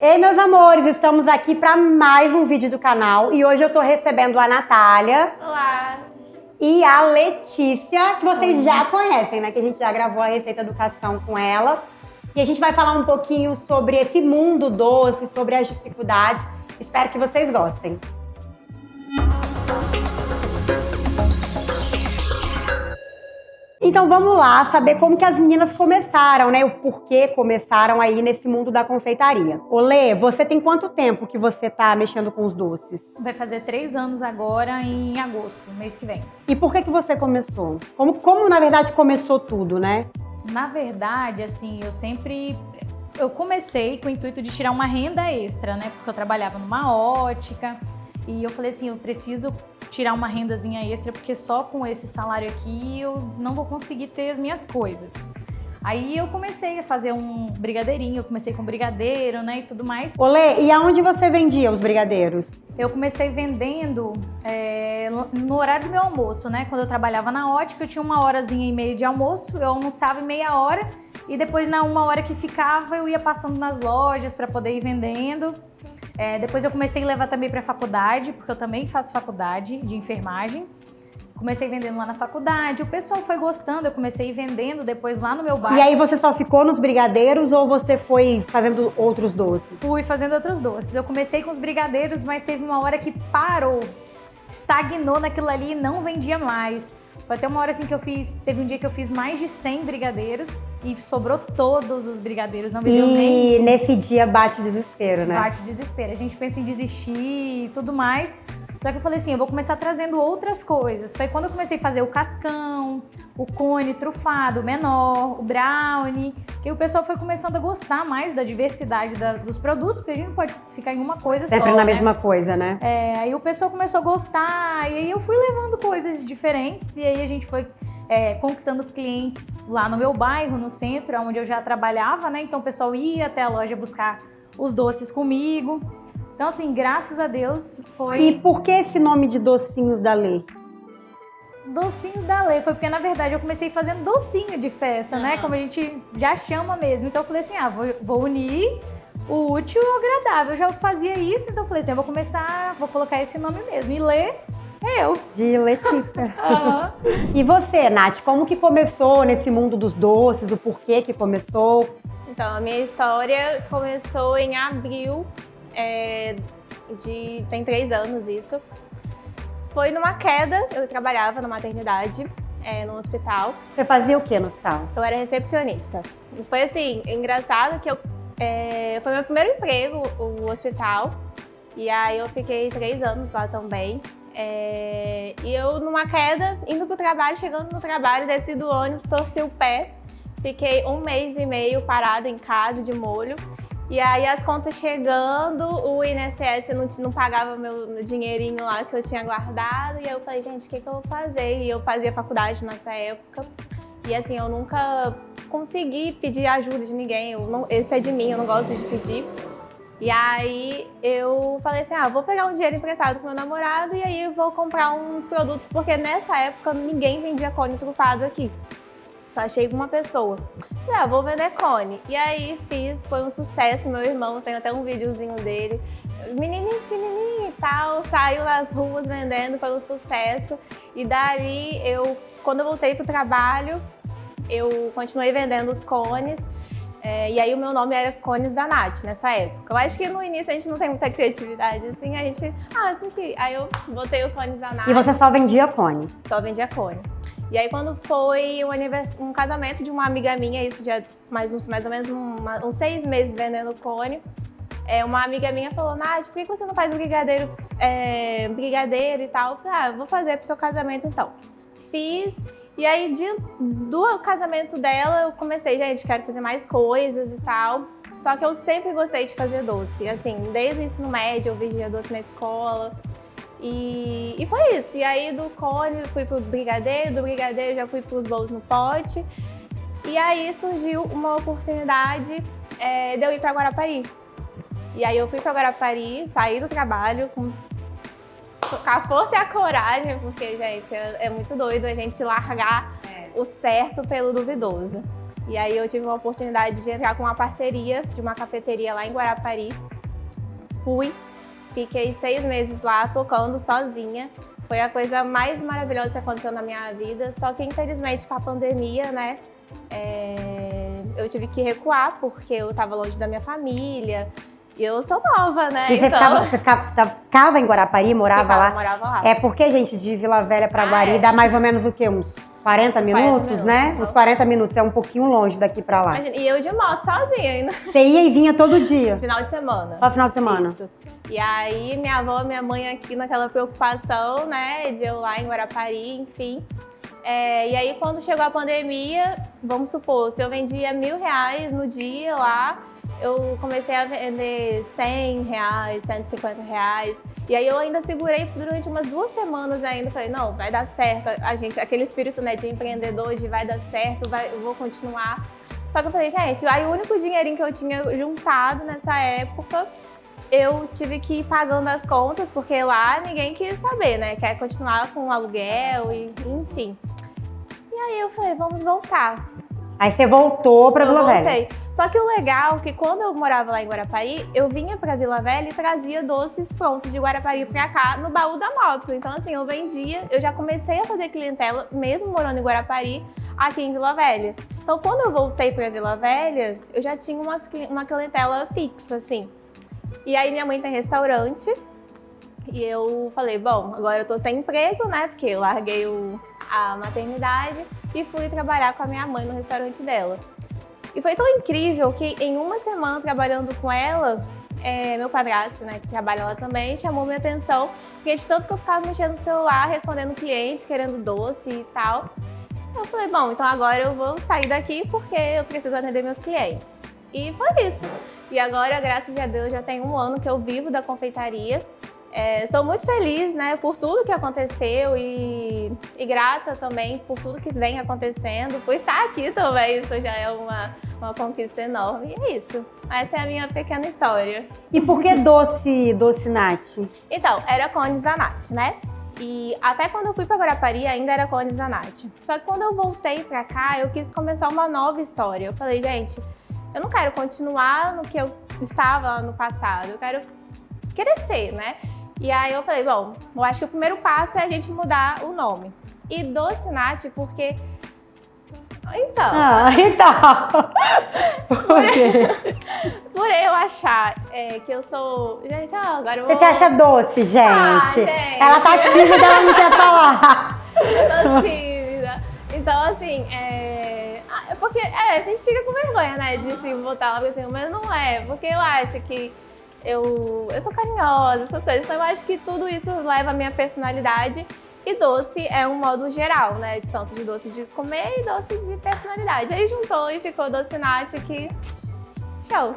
Ei, meus amores, estamos aqui para mais um vídeo do canal e hoje eu tô recebendo a Natália. Olá! E a Letícia, que vocês já conhecem, né? Que a gente já gravou a receita do cascão com ela. E a gente vai falar um pouquinho sobre esse mundo doce, sobre as dificuldades. Espero que vocês gostem. Então vamos lá saber como que as meninas começaram, né? O porquê começaram aí nesse mundo da confeitaria. Ô Lê, você tem quanto tempo que você tá mexendo com os doces? Vai fazer 3 anos agora, em agosto, mês que vem. E por que você começou? Como na verdade começou tudo, né? Na verdade, assim, eu comecei com o intuito de tirar uma renda extra, né? Porque eu trabalhava numa ótica e eu falei assim, eu preciso tirar uma rendazinha extra, porque só com esse salário aqui eu não vou conseguir ter as minhas coisas. Aí eu comecei a fazer um brigadeirinho, eu comecei com brigadeiro, né, e tudo mais. Olê, e aonde você vendia os brigadeiros? Eu comecei vendendo no horário do meu almoço, né? Quando eu trabalhava na ótica, eu tinha 1h30 de almoço, eu almoçava em meia hora e depois na 1 hora que ficava eu ia passando nas lojas para poder ir vendendo. Depois eu comecei a levar também para a faculdade, porque eu também faço faculdade de enfermagem. Comecei vendendo lá na faculdade, o pessoal foi gostando, eu comecei a ir vendendo depois lá no meu bairro. E aí você só ficou nos brigadeiros ou você foi fazendo outros doces? Fui fazendo outros doces. Eu comecei com os brigadeiros, mas teve uma hora que parou, estagnou naquilo ali e não vendia mais. Foi até uma hora assim que teve um dia que eu fiz mais de 100 brigadeiros e sobrou todos os brigadeiros, não vendeu nem. E nesse dia bate o desespero, né? Bate o desespero, a gente pensa em desistir e tudo mais. Só que eu falei assim, eu vou começar trazendo outras coisas. Foi quando eu comecei a fazer o cascão, o cone trufado, o menor, o brownie, que o pessoal foi começando a gostar mais da diversidade dos produtos, porque a gente não pode ficar em uma coisa Sempre só, na né? mesma coisa, né? Aí o pessoal começou a gostar, e aí eu fui levando coisas diferentes, e aí a gente foi conquistando clientes lá no meu bairro, no centro, onde eu já trabalhava, né? Então o pessoal ia até a loja buscar os doces comigo. Então, assim, graças a Deus foi... E por que esse nome de docinhos da Lê? Docinhos da Lê, foi porque, na verdade, eu comecei fazendo docinho de festa, né? Como a gente já chama mesmo. Então, eu falei assim, vou unir o útil ao agradável. Eu já fazia isso, então eu falei assim, vou colocar esse nome mesmo. E Lê é eu. De Letícia. E você, Nath, como que começou nesse mundo dos doces? O porquê que começou? Então, a minha história começou em abril, tem 3 anos isso. Foi numa queda, eu trabalhava na maternidade, no hospital. Você fazia o que no hospital? Eu era recepcionista. E foi assim, engraçado que foi meu primeiro emprego, o hospital. E aí eu fiquei 3 anos lá também. E eu numa queda, indo pro trabalho, chegando no trabalho, desci do ônibus, torci o pé. Fiquei 1 mês e meio parada em casa de molho. E aí as contas chegando, o INSS não pagava meu dinheirinho lá que eu tinha guardado. E aí eu falei, gente, o que eu vou fazer? E eu fazia faculdade nessa época. E assim, eu nunca consegui pedir ajuda de ninguém. Esse é de mim, eu não gosto de pedir. E aí eu falei assim, vou pegar um dinheiro emprestado com meu namorado e aí eu vou comprar uns produtos, porque nessa época ninguém vendia cone trufado aqui. Só achei uma pessoa. Falei, vou vender cone. E aí foi um sucesso. Meu irmão tem até um videozinho dele. Menininho, pequenininho e tal, saiu nas ruas vendendo, foi um sucesso. E dali, quando eu voltei pro trabalho, eu continuei vendendo os cones. E aí o meu nome era Cones da Nath, nessa época. Eu acho que no início a gente não tem muita criatividade, assim, a gente... isso aqui. Aí eu botei o Cones da Nath. E você só vendia cone? Só vendia cone. E aí quando foi um casamento de uma amiga minha, isso já mais ou menos uns 6 meses vendendo cone, uma amiga minha falou, Nath, por que você não faz brigadeiro e tal? Eu falei, vou fazer pro seu casamento então. Fiz, e aí do casamento dela eu comecei, gente, quero fazer mais coisas e tal. Só que eu sempre gostei de fazer doce, assim, desde o ensino médio eu vendia doce na escola. E foi isso. E aí do cone fui pro brigadeiro, do brigadeiro já fui pros bolos no pote. E aí surgiu uma oportunidade de eu ir pra Guarapari. E aí eu fui pra Guarapari, saí do trabalho com a força e a coragem, porque, gente, é muito doido a gente largar o certo pelo duvidoso. E aí eu tive uma oportunidade de entrar com uma parceria de uma cafeteria lá em Guarapari. Fui, fiquei 6 meses lá tocando sozinha. Foi a coisa mais maravilhosa que aconteceu na minha vida. Só que infelizmente com a pandemia, né, eu tive que recuar porque eu estava longe da minha família. E eu sou nova, né? E você ficava em Guarapari, morava lá? Morava lá. É porque, gente, de Vila Velha pra Guari dá mais ou menos o quê? Uns 40 minutos, né? Uns 40 minutos, é um pouquinho longe daqui pra lá. Imagina, e eu de moto sozinha ainda. Você ia e vinha todo dia? Final de semana. Só final de semana? Isso. E aí, minha avó, minha mãe aqui naquela preocupação, né, de eu lá em Guarapari, enfim. E aí, quando chegou a pandemia, vamos supor, se eu vendia R$1.000 no dia lá, eu comecei a vender R$100, R$150. E aí eu ainda segurei durante umas 2 semanas ainda. Falei, não, vai dar certo. Aquele espírito, né, de empreendedor, de vai dar certo, eu vou continuar. Só que eu falei, gente, aí o único dinheirinho que eu tinha juntado nessa época, eu tive que ir pagando as contas, porque lá ninguém quis saber, né? Quer continuar com o aluguel, e enfim. E aí eu falei, vamos voltar. Aí você voltou pra Vila Velha. Voltei. Só que o legal é que quando eu morava lá em Guarapari, eu vinha pra Vila Velha e trazia doces prontos de Guarapari pra cá no baú da moto. Então assim, eu vendia, eu já comecei a fazer clientela, mesmo morando em Guarapari, aqui em Vila Velha. Então quando eu voltei pra Vila Velha, eu já tinha uma clientela fixa, assim. E aí minha mãe tem restaurante e eu falei, bom, agora eu tô sem emprego, né? Porque eu larguei a maternidade e fui trabalhar com a minha mãe no restaurante dela. E foi tão incrível que em uma semana trabalhando com ela, meu padrasto, né, que trabalha lá também, chamou minha atenção, porque de tanto que eu ficava mexendo no celular, respondendo cliente, querendo doce e tal. Eu falei, bom, então agora eu vou sair daqui porque eu preciso atender meus clientes. E foi isso. E agora, graças a Deus, já tem 1 ano que eu vivo da confeitaria. Sou muito feliz, né, por tudo que aconteceu e grata também por tudo que vem acontecendo, por estar aqui também, isso já é uma conquista enorme. E é isso, essa é a minha pequena história. E por que doce Nath? Então, era Cones da Nath, né? E até quando eu fui para Guarapari ainda era Cones da Nath. Só que quando eu voltei para cá, eu quis começar uma nova história. Eu falei, gente, eu não quero continuar no que eu estava lá no passado, eu quero crescer, né? E aí eu falei, bom, eu acho que o primeiro passo é a gente mudar o nome. E Doce Nath, porque... Então... Por quê? Por eu achar que eu sou... Gente, agora eu vou... Você se acha doce, gente? Gente. Ela tá tímida, ela não quer falar. Eu sou tímida. Então, assim, porque a gente fica com vergonha, né, de se botar uma coisa assim, mas não é, porque eu acho que eu sou carinhosa, essas coisas, então eu acho que tudo isso leva a minha personalidade e doce é um modo geral, né, tanto de doce de comer e doce de personalidade. Aí juntou e ficou Doce Nath, que show!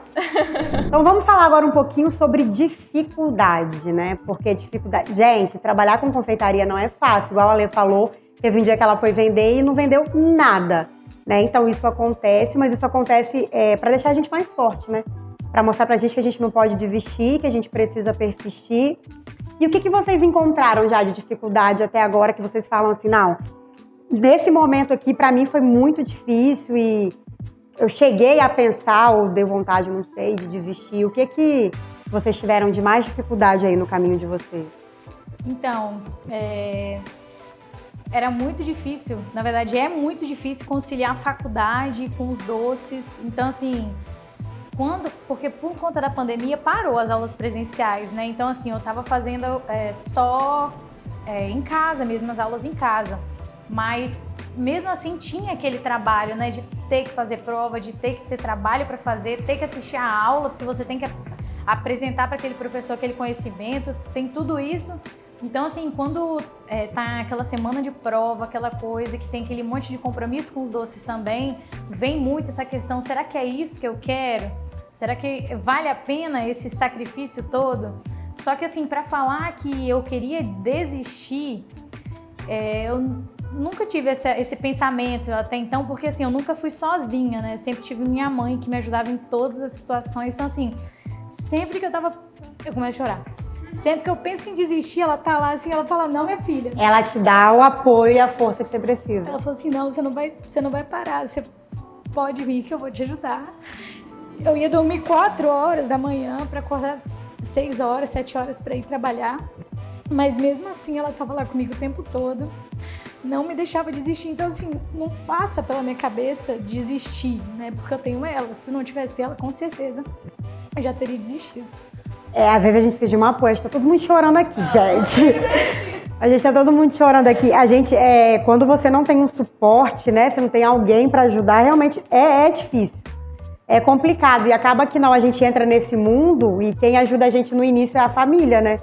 Então vamos falar agora um pouquinho sobre dificuldade, né, porque dificuldade... Gente, trabalhar com confeitaria não é fácil, igual a Lê falou, teve um dia que ela foi vender e não vendeu nada, né, então isso acontece, mas isso acontece para deixar a gente mais forte, né? Para mostrar pra gente que a gente não pode desistir, que a gente precisa persistir. E o que vocês encontraram já de dificuldade até agora, que vocês falam assim, não, nesse momento aqui pra mim foi muito difícil e eu cheguei a pensar, ou deu vontade, não sei, de desistir. O que vocês tiveram de mais dificuldade aí no caminho de vocês? Então, era muito difícil, na verdade é muito difícil conciliar a faculdade com os doces. Então, assim... Porque por conta da pandemia parou as aulas presenciais, né? Então, assim, eu tava fazendo só em casa mesmo, as aulas em casa. Mas, mesmo assim, tinha aquele trabalho, né? De ter que fazer prova, de ter que ter trabalho para fazer, ter que assistir a aula, porque você tem que apresentar para aquele professor aquele conhecimento, tem tudo isso. Então, assim, quando tá aquela semana de prova, aquela coisa que tem aquele monte de compromisso com os doces também, vem muito essa questão, será que é isso que eu quero? Será que vale a pena esse sacrifício todo? Só que, assim, para falar que eu queria desistir, eu nunca tive esse pensamento até então, porque, assim, eu nunca fui sozinha, né? Sempre tive minha mãe que me ajudava em todas as situações. Então, assim, sempre que eu começo a chorar. Sempre que eu penso em desistir, ela tá lá assim, ela fala, não, minha filha. Ela te dá o apoio e a força que você precisa. Ela falou assim, não, você não vai parar, você pode vir que eu vou te ajudar. Eu ia dormir 4 horas da manhã para acordar às 6 horas, 7 horas para ir trabalhar. Mas mesmo assim ela estava lá comigo o tempo todo, não me deixava desistir. Então assim, não passa pela minha cabeça desistir, né? Porque eu tenho ela. Se não tivesse ela, com certeza eu já teria desistido. Às vezes a gente pede uma apoio, tá todo mundo chorando aqui, gente. A gente tá todo mundo chorando aqui. A gente, quando você não tem um suporte, né? Você não tem alguém para ajudar, realmente é difícil. É complicado e acaba que não, a gente entra nesse mundo e quem ajuda a gente no início é a família, né?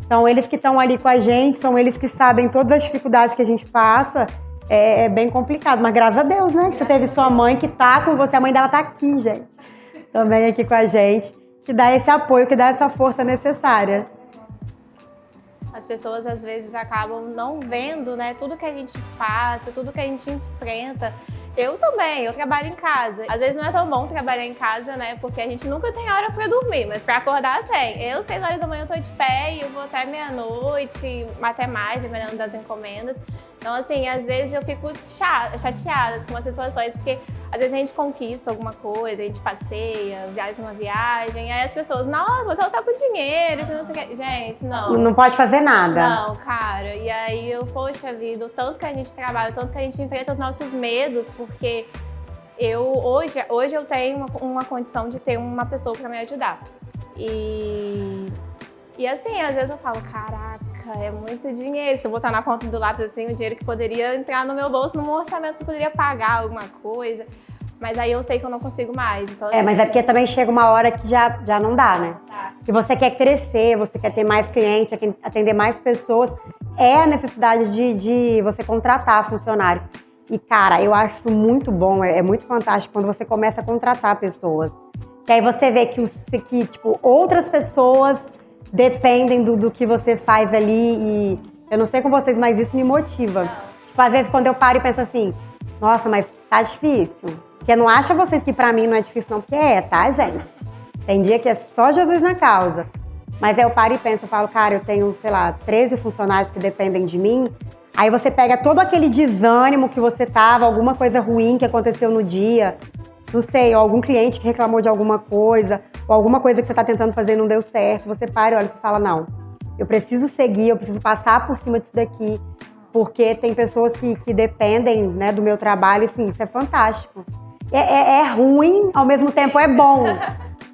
São eles que estão ali com a gente, são eles que sabem todas as dificuldades que a gente passa. É bem complicado, mas graças a Deus, né? Que você teve sua mãe que tá com você, a mãe dela tá aqui, gente. Também aqui com a gente, que dá esse apoio, que dá essa força necessária. As pessoas às vezes acabam não vendo, né, tudo que a gente passa, tudo que a gente enfrenta. Eu também, eu trabalho em casa. Às vezes não é tão bom trabalhar em casa, né, porque a gente nunca tem hora pra dormir, mas pra acordar tem. Eu, 6 horas da manhã, eu tô de pé e eu vou até meia-noite, até mais, dependendo das encomendas. Então, assim, às vezes eu fico chateada com as situações, porque às vezes a gente conquista alguma coisa, a gente passeia, viaja uma viagem, aí as pessoas, nossa, mas ela tá com dinheiro, que não sei o que. Gente, não. Não pode fazer nada. Não, cara. E aí eu, poxa vida, o tanto que a gente trabalha, o tanto que a gente enfrenta os nossos medos, porque hoje eu tenho uma condição de ter uma pessoa pra me ajudar. E assim, às vezes eu falo, caraca, é muito dinheiro. Se eu botar na ponta do lápis, assim, o dinheiro que poderia entrar no meu bolso, num orçamento que eu poderia pagar alguma coisa. Mas aí eu sei que eu não consigo mais. Então, assim, mas é porque também chega uma hora que já não dá, né? Tá. Se você quer crescer, você quer ter mais clientes, atender mais pessoas, é a necessidade de você contratar funcionários. E, cara, eu acho isso muito bom, é muito fantástico quando você começa a contratar pessoas. Que aí você vê que tipo, outras pessoas dependem do que você faz ali e eu não sei com vocês, mas isso me motiva. Não. Tipo, às vezes quando eu paro e penso assim, nossa, mas tá difícil. Porque não acha vocês que pra mim não é difícil não, porque tá, gente? Tem dia que é só Jesus na causa. Mas aí eu paro e penso, eu falo, cara, eu tenho, sei lá, 13 funcionários que dependem de mim. Aí você pega todo aquele desânimo que você tava, alguma coisa ruim que aconteceu no dia, não sei, ou algum cliente que reclamou de alguma coisa, ou alguma coisa que você tá tentando fazer e não deu certo, você para e olha e fala, não, eu preciso seguir, eu preciso passar por cima disso daqui, porque tem pessoas que dependem, né, do meu trabalho, assim, isso é fantástico. É ruim, ao mesmo tempo é bom.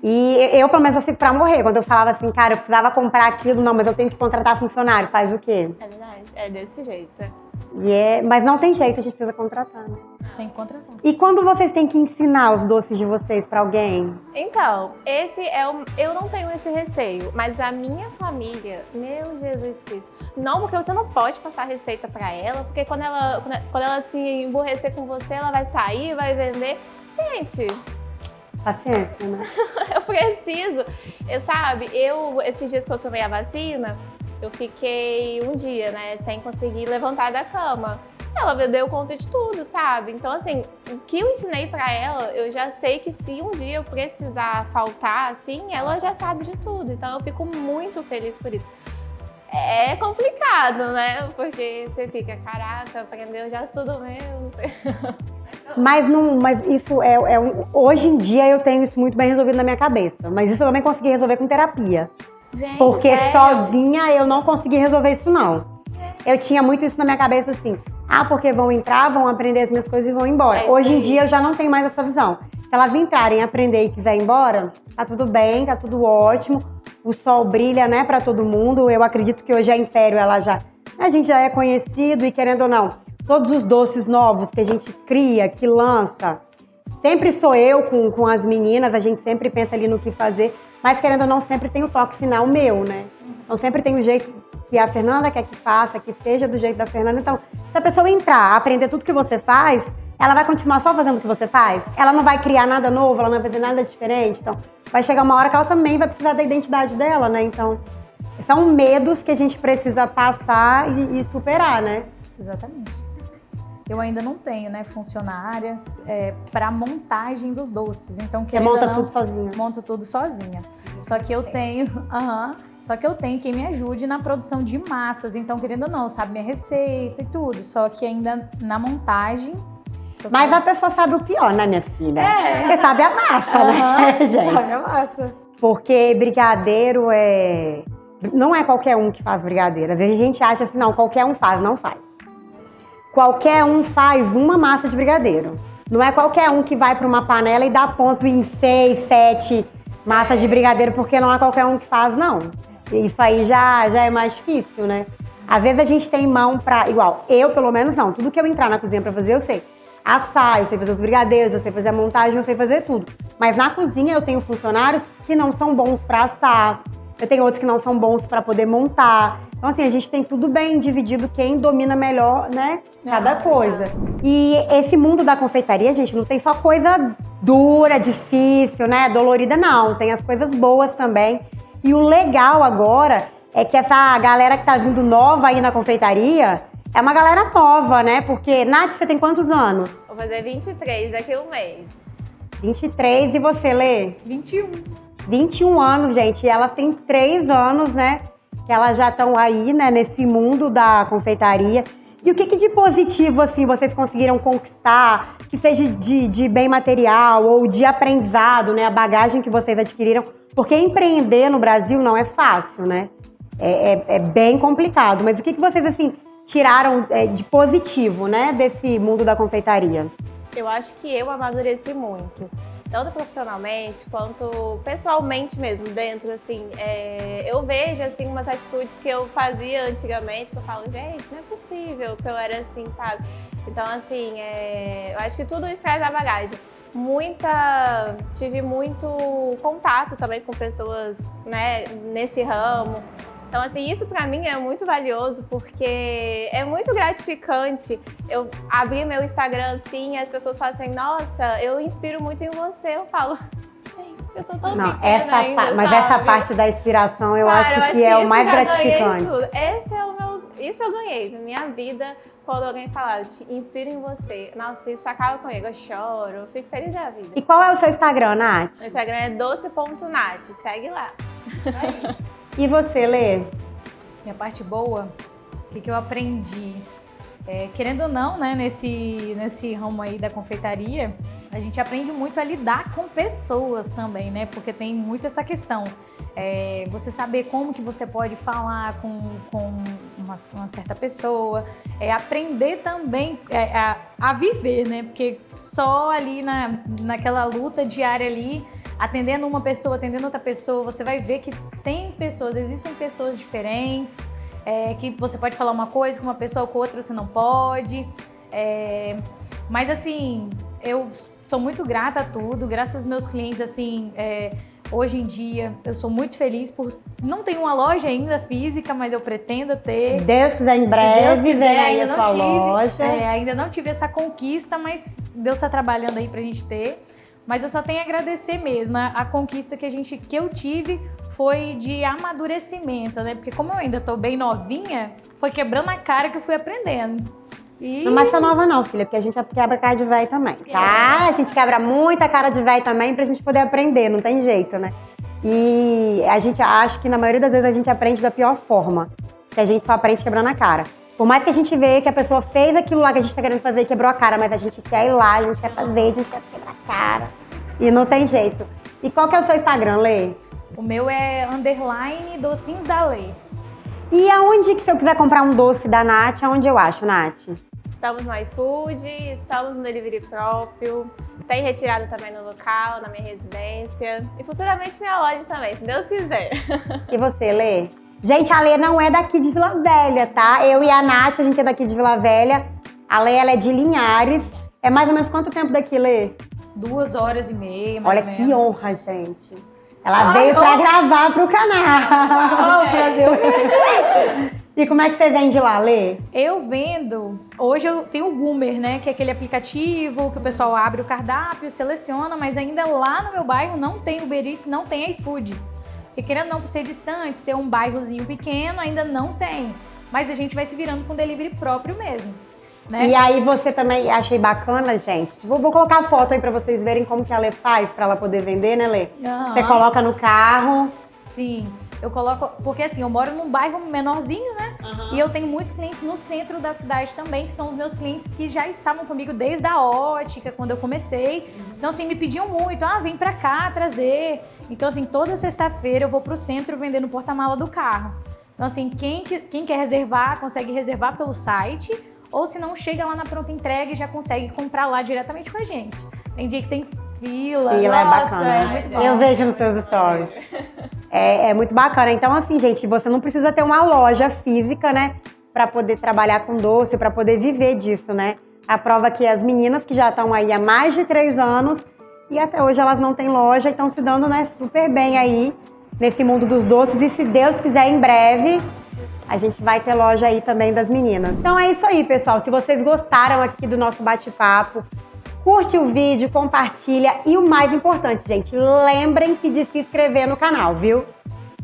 E eu, pelo menos, eu fico pra morrer. Quando eu falava assim, cara, eu precisava comprar aquilo, não, mas eu tenho que contratar funcionário, faz o quê? É verdade, é desse jeito. Mas não tem jeito, a gente precisa contratar, né? Tem que contratar. E quando vocês têm que ensinar os doces de vocês pra alguém? Então, eu não tenho esse receio, mas a minha família, meu Jesus Cristo, não, porque você não pode passar receita pra ela, porque quando ela se emburrecer com você, ela vai sair, vai vender. Gente, Paciência, né? eu preciso. Esses dias que eu tomei a vacina, eu fiquei um dia, né, sem conseguir levantar da cama. Ela deu conta de tudo, sabe? Então, assim, o que eu ensinei pra ela, eu já sei que se um dia eu precisar faltar, assim, ela já sabe de tudo. Então, eu fico muito feliz por isso. É complicado, né? Porque você fica, caraca, aprendeu já tudo mesmo. Mas isso hoje em dia eu tenho isso muito bem resolvido na minha cabeça. Mas isso eu também consegui resolver com terapia. Gente, porque sério? sozinha eu não consegui resolver isso, não. Eu tinha muito isso na minha cabeça, assim. Porque vão entrar, vão aprender as minhas coisas e vão embora. Hoje em dia eu já não tenho mais essa visão. Se elas entrarem, aprender e quiser ir embora, tá tudo bem, tá tudo ótimo. O sol brilha, né, pra todo mundo. Eu acredito que hoje a Império, a gente já é conhecido e, querendo ou não, todos os doces novos que a gente cria, que lança, sempre sou eu com as meninas, a gente sempre pensa ali no que fazer, mas, querendo ou não, sempre tem o toque final meu, né? Então sempre tem o jeito que a Fernanda quer que faça, que seja do jeito da Fernanda. Então, se a pessoa entrar, aprender tudo que você faz, ela vai continuar só fazendo o que você faz? Ela não vai criar nada novo, ela não vai fazer nada diferente? Então, vai chegar uma hora que ela também vai precisar da identidade dela, né? Então, são medos que a gente precisa passar e superar, né? Exatamente. Eu ainda não tenho, né, funcionária para montagem dos doces. Então, você monta tudo sozinha? Monto tudo sozinha. Só que eu tenho... Só que eu tenho quem me ajude na produção de massas. Então, querendo ou não, sabe minha receita e tudo. Só que ainda na montagem Mas a pessoa sabe o pior, né, minha filha? É. Porque sabe a massa, né, gente? Sabe a massa. Porque brigadeiro não é qualquer um que faz brigadeiro. Às vezes a gente acha assim, não, qualquer um faz, não faz. Qualquer um faz uma massa de brigadeiro. Não é qualquer um que vai para uma panela e dá ponto em 6, 7 massas de brigadeiro, porque não é qualquer um que faz, não. Isso aí já é mais difícil, né? Às vezes a gente tem mão pra... Igual, eu pelo menos não. Tudo que eu entrar na cozinha pra fazer, eu sei. Assar, eu sei fazer os brigadeiros, eu sei fazer a montagem, eu sei fazer tudo. Mas na cozinha eu tenho funcionários que não são bons pra assar. Eu tenho outros que não são bons pra poder montar. Então, assim, a gente tem tudo bem dividido quem domina melhor, né? Cada coisa. E esse mundo da confeitaria, gente, não tem só coisa dura, difícil, né? Dolorida, não. Tem as coisas boas também. E o legal agora é que essa galera que tá vindo nova aí na confeitaria é uma galera nova, né? Porque, Nath, você tem quantos anos? Vou fazer 23 daqui a um mês. 23. E você, Lê? 21. 21 anos, gente. E elas têm 3 anos, né? Que elas já estão aí, né? Nesse mundo da confeitaria. E o que de positivo, assim, vocês conseguiram conquistar? Que seja de bem material ou de aprendizado, né? A bagagem que vocês adquiriram. Porque empreender no Brasil não é fácil, né? É bem complicado. Mas o que vocês, assim, tiraram de positivo, né? Desse mundo da confeitaria? Eu acho que eu amadureci muito. Tanto profissionalmente quanto pessoalmente mesmo, dentro, assim, eu vejo, assim, umas atitudes que eu fazia antigamente, que eu falo, gente, não é possível que eu era assim, sabe? Então, assim, eu acho que tudo isso traz a bagagem. Tive muito contato também com pessoas, né, nesse ramo. Então, assim, isso pra mim é muito valioso, porque é muito gratificante eu abrir meu Instagram assim e as pessoas falam assim, nossa, eu inspiro muito em você. Eu falo, gente, eu sou tão não, pequena ainda, mas sabe? essa parte da inspiração eu Cara, acho que é o mais gratificante. Isso eu ganhei na minha vida, quando alguém fala, eu te inspiro em você. Nossa, isso acaba comigo, eu choro, eu fico feliz da vida. E qual é o seu Instagram, Nath? Meu Instagram é doce.nath, segue lá. Isso aí. E você, Lê? Minha parte boa, o que eu aprendi? Querendo ou não, né, nesse ramo aí da confeitaria, a gente aprende muito a lidar com pessoas também, né? Porque tem muito essa questão. Você saber como que você pode falar com uma certa pessoa. Aprender também a viver, né? Porque só ali naquela luta diária ali, atendendo uma pessoa, atendendo outra pessoa, você vai ver que existem pessoas diferentes, que você pode falar uma coisa com uma pessoa, com outra você não pode. Mas assim, eu sou muito grata a tudo, graças aos meus clientes, assim, hoje em dia eu sou muito feliz por não ter uma loja ainda física, mas eu pretendo ter. Se Deus quiser, em breve, vem aí a sua loja. Ainda não tive essa conquista, mas Deus está trabalhando aí pra gente ter. Mas eu só tenho a agradecer mesmo. A conquista que eu tive foi de amadurecimento, né? Porque como eu ainda tô bem novinha, foi quebrando a cara que eu fui aprendendo. Não é só nova não, filha, porque a gente quebra a cara de velho também, tá? A gente quebra muita cara de velho também pra gente poder aprender, não tem jeito, né? E a gente acha que na maioria das vezes a gente aprende da pior forma, que a gente só aprende quebrando a cara. Por mais que a gente vê que a pessoa fez aquilo lá que a gente tá querendo fazer e quebrou a cara, mas a gente quer ir lá, a gente quer fazer, a gente quer quebrar a cara. E não tem jeito. E qual que é o seu Instagram, Lê? O meu é _docinhos da Lê. E aonde que se eu quiser comprar um doce da Nath, aonde eu acho, Nath? Estamos no iFood, estamos no delivery próprio, tem retirada também no local, na minha residência e futuramente minha loja também, se Deus quiser. E você, Lê? Gente, a Lê não é daqui de Vila Velha, tá? Eu e a Nath, a gente é daqui de Vila Velha. A Lê, ela é de Linhares. É mais ou menos quanto tempo daqui, Lê? 2 horas e meia, mais Olha ou menos. que honra, gente. Ela veio pra gravar pro canal. O Brasil, gente. E como é que você vende lá, Lê? Eu vendo, hoje eu tenho o Goomer, né, que é aquele aplicativo que o pessoal abre o cardápio, seleciona, mas ainda lá no meu bairro não tem Uber Eats, não tem iFood. Porque querendo não ser distante, ser um bairrozinho pequeno, ainda não tem. Mas a gente vai se virando com delivery próprio mesmo, né? E aí você também, achei bacana, gente. Vou colocar a foto aí pra vocês verem como que a Lê faz pra ela poder vender, né, Lê? Uhum. Você coloca no carro. Sim, eu coloco, porque assim, eu moro num bairro menorzinho, né? E eu tenho muitos clientes no centro da cidade também, que são os meus clientes que já estavam comigo desde a ótica, quando eu comecei. Então, assim, me pediam muito, vem pra cá trazer. Então, assim, toda sexta-feira eu vou pro centro vender no porta-mala do carro. Então, assim, quem quer reservar, consegue reservar pelo site, ou se não, chega lá na pronta entrega e já consegue comprar lá diretamente com a gente. Tem dia que tem fila, Fila nossa, é bacana. é muito bom. Eu vejo nos seus stories. É muito bacana. Então, assim, gente, você não precisa ter uma loja física, né? Pra poder trabalhar com doce, pra poder viver disso, né? A prova que as meninas que já estão aí há mais de 3 anos e até hoje elas não têm loja e estão se dando, né, super bem aí nesse mundo dos doces. E se Deus quiser, em breve, a gente vai ter loja aí também das meninas. Então é isso aí, pessoal. Se vocês gostaram aqui do nosso bate-papo, curte o vídeo, compartilha e o mais importante, gente, lembrem-se de se inscrever no canal, viu?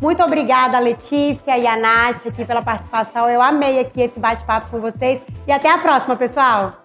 Muito obrigada, Letícia e a Nath, aqui pela participação. Eu amei aqui esse bate-papo com vocês. E até a próxima, pessoal!